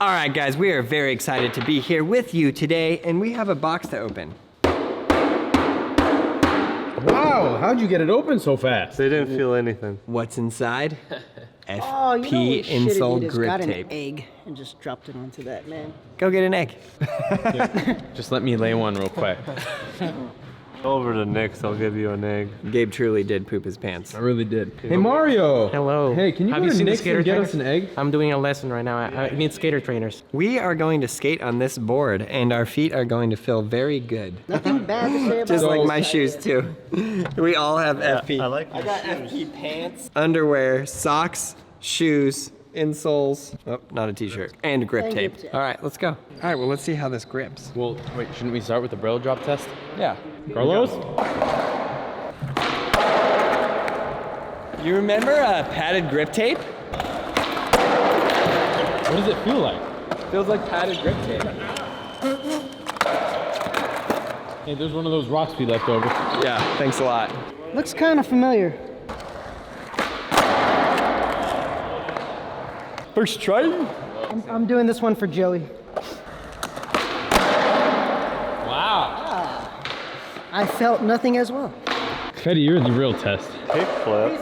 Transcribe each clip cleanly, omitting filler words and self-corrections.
All right, guys, we are very excited to be here with you today, and we have a box to open. Wow, how'd you get it open so fast? They didn't feel anything. What's inside? FP Insole grip got tape. an egg and just dropped it onto that, man. Go get an egg. Just let me lay one real quick. Over to Nick's, I'll give you an egg. Gabe truly did poop his pants. I really did. Hey Mario! Hello. Hey, can you go to Nick's and get us an egg? I'm doing a lesson right now. I need skater trainers. We are going to skate on this board, and our feet are going to feel very good. Nothing bad to say about Just like those. my shoes, too. We all have FP. I like I got FP pants, underwear, socks, shoes, insoles, oh, not a t-shirt, and grip And tape. grip tape. All right, let's go. All right, well, let's see how this grips. Well, wait, shouldn't we start with the Braille Drop test? Yeah. Carlos? You remember padded grip tape? What does it feel like? Feels like padded grip tape. Hey, there's one of those rocks we left over. Yeah, thanks a lot. Looks kind of familiar. First try? I'm doing this one for Joey. Wow. I felt nothing as well. Fetty, you're the real test. kickflip.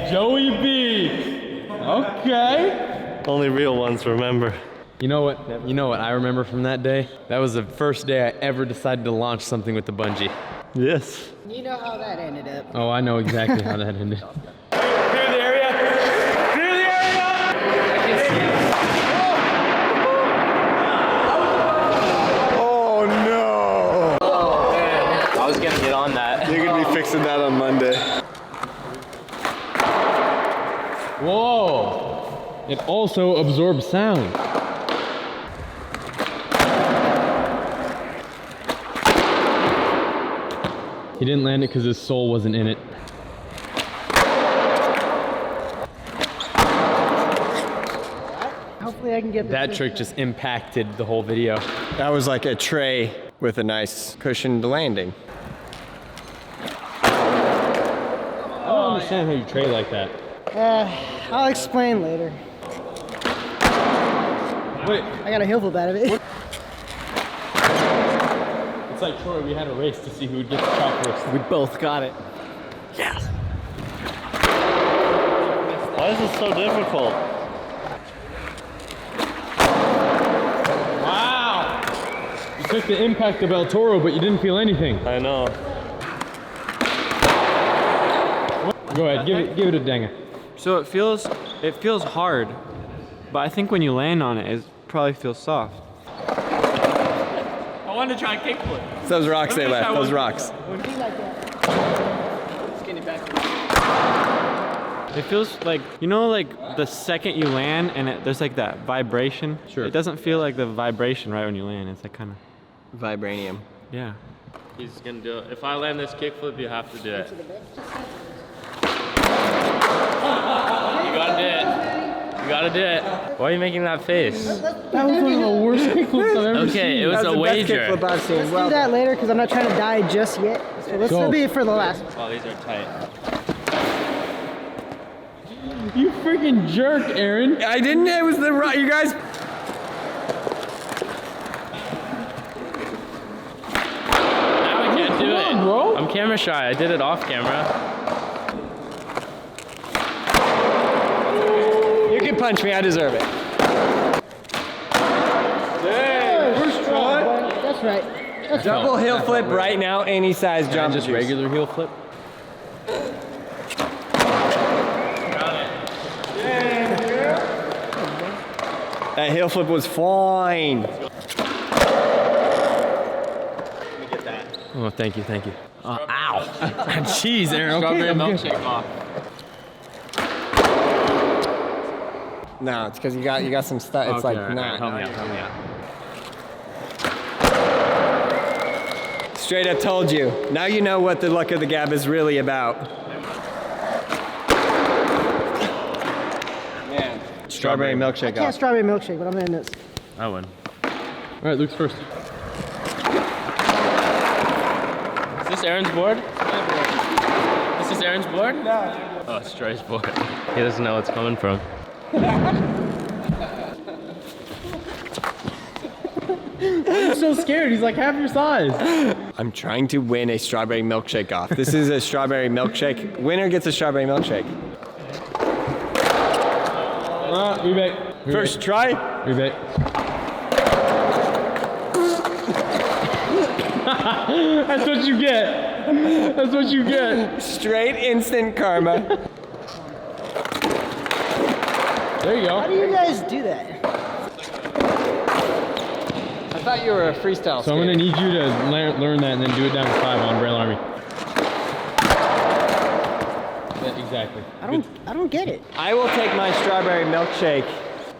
Joey B! Okay. Only real ones remember. You know what? You know what I remember from that day? That was the first day I ever decided to launch something with the bungee. Yes. You know how that ended up. Oh, I know exactly how that ended. Oh no! I was gonna get on that. You're gonna be fixing that on Monday. Whoa! It also absorbs sound. He didn't land it because his soul wasn't in it. Hopefully I can get this. That trick just impacted the whole video. That was like a tray with a nice cushioned landing. I don't understand how you trade like that. I'll explain later. Wait, I got a heel flip out of it. it's like Troy, we had a race to see who would get the shot first. We both got it. Why is it so difficult? Wow! You took the impact of El Toro, but you didn't feel anything. I know. Go ahead, give it a danga. So it feels hard, but I think when you land on it, it probably feels soft. I wanted to try a kickflip. It's those rocks they left, those rocks. It feels like, you know, like the second you land and there's like that vibration. Sure. It doesn't feel like the vibration right when you land. It's like kind of, Vibranium. yeah. He's gonna do it. If I land this kickflip, you have to do it. You gotta do it. You gotta do it. Why are you making that face? That was one of the worst kickflips I've ever seen. Okay, it was a wager. Kickflip I've seen. Let's Well, do that later because I'm not trying to die just yet. So let's Go. be it for the last one. Oh, these are tight. You freaking jerk, Aaron. I didn't, it was the right, you guys. Now I can't do it. on, bro. I'm camera shy. I did it off camera. You can punch me, I deserve it. First try. That's right. That's Double heel flip right now, any size jump. Just regular heel flip. That heel flip was fine. Oh, thank you, thank you. Ow. Jeez, Aaron. Strawberry Okay, milkshake off. No, it's because you got some stuff. It's like not. Help me out. Straight up told you. Now you know what the luck of the gab is really about. Man, strawberry milkshake I can't off. strawberry milkshake, but I'm in this. I win. All right, Luke's first. Is this Aaron's board? This is Aaron's board? No. Oh, it's Troy's board. He doesn't know what's coming from. He's so scared. He's like half your size. I'm trying to win a strawberry milkshake off. This is a strawberry milkshake. Winner gets a strawberry milkshake. Rebate. First try. Rebate. That's what you get. That's what you get. Straight instant karma. There you How go. do you guys do that? I thought you were a freestyle So I'm gonna need you to learn that and then do it down to 5 on Braille Army. Yeah, exactly. I don't get it. I will take my strawberry milkshake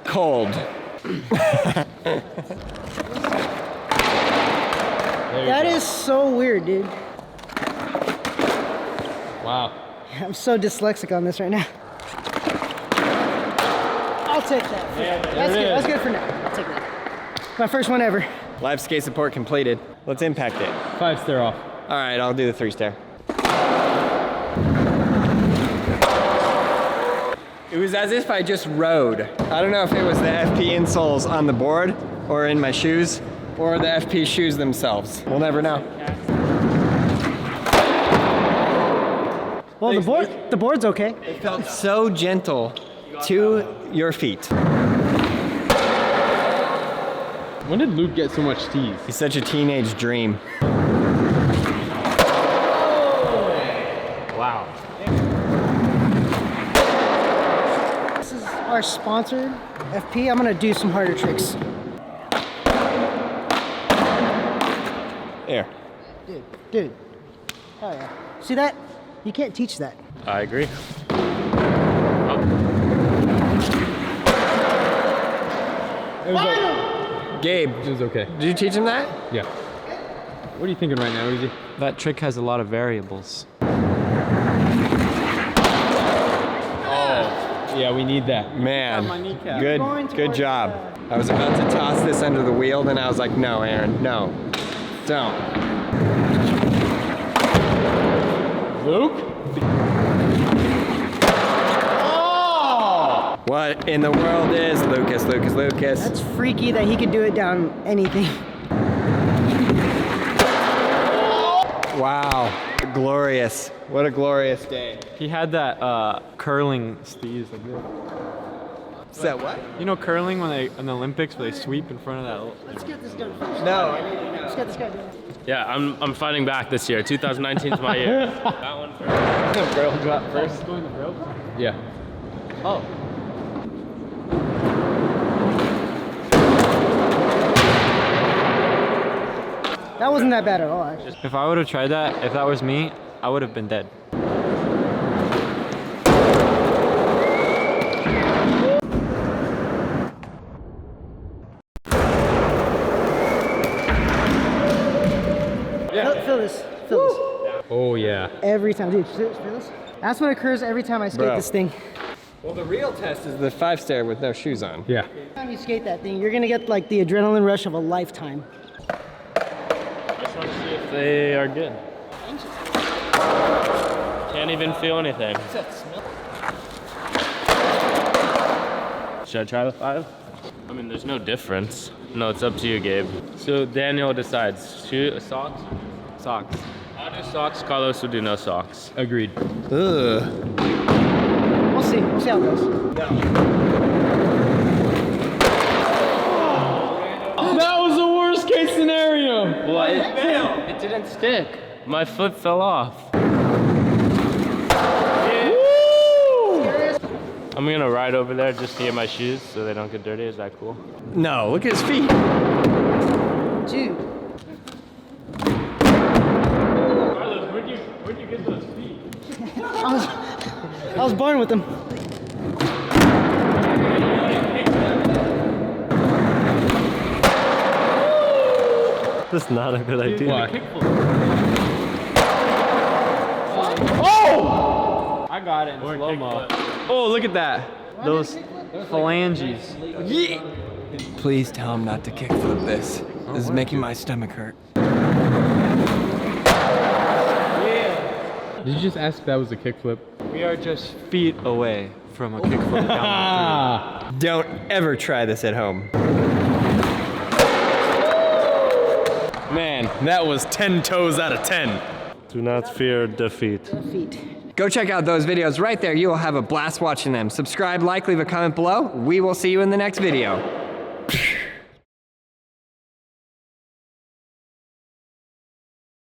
cold. That is so weird, dude. Wow. I'm so dyslexic on this right now. I'll take that. That's good. That's good for now. I'll take that. My first one ever. Live skate support completed. Let's impact it. 5 stair off. All right, I'll do the 3-stair. It was as if I just rode. I don't know if it was the FP Insoles on the board or in my shoes or the FP shoes themselves. We'll never know. Well, the board's okay. It felt so gentle to your feet. When did Luke get so much tease? He's such a teenage dream. Wow. This is our sponsored FP. I'm gonna do some harder tricks. There. Dude. Oh yeah. See that? You can't teach that. I agree. Gabe, It was okay. did you teach him that? Yeah. What are you thinking right now, Easy? That trick has a lot of variables. Yeah, we need that. Man, Going good towards job. I was about to toss this under the wheel, then I was like, no, Aaron, no, don't. Luke? Oh! What in the world is Lucas? That's freaky that he could do it down anything. Wow, glorious. What a glorious day. He had that curling steez like this. Is that what? You know curling when they in the Olympics where they sweep in front of that. Let's get this done first. No. Let's get this guy done. Yeah, I'm fighting back this year. 2019 is my year. That one first. Braille Drop first. Yeah. Oh. That wasn't that bad at all, actually. If I would have tried that, if that was me, I would have been dead. Feel this. Feel this. Oh, yeah. Every time, dude. Feel this. That's what occurs every time I skate Bro. this thing. Well, the real test is the 5-stair with no shoes on. Yeah. Every time you skate that thing, you're gonna get like the adrenaline rush of a lifetime. Just want to see if they are good. Can't even feel anything. Should I try the 5? I mean, there's no difference. No, it's up to you, Gabe. So Daniel decides. Socks? Socks. I'll do socks. Carlos will do no socks. Agreed. Ugh. We'll see. We'll see how it goes. That was the worst case scenario. Well, it didn't stick. My foot fell off. I'm gonna ride over there just to get my shoes so they don't get dirty. Is that cool? No, look at his feet. Dude. Carlos, where'd you get those feet? I was born with them. That's not a good idea. Why? Oh! I got it in slow-mo. Oh, look at that. Those phalanges. Please tell him not to kickflip this. This is making my stomach hurt. Did you just ask if that was a kickflip? We are just feet away from a kickflip down Don't ever try this at home. Man, that was 10 toes out of 10. Do not fear defeat. Feet. Go check out those videos right there. You will have a blast watching them. Subscribe, like, leave a comment below. We will see you in the next video.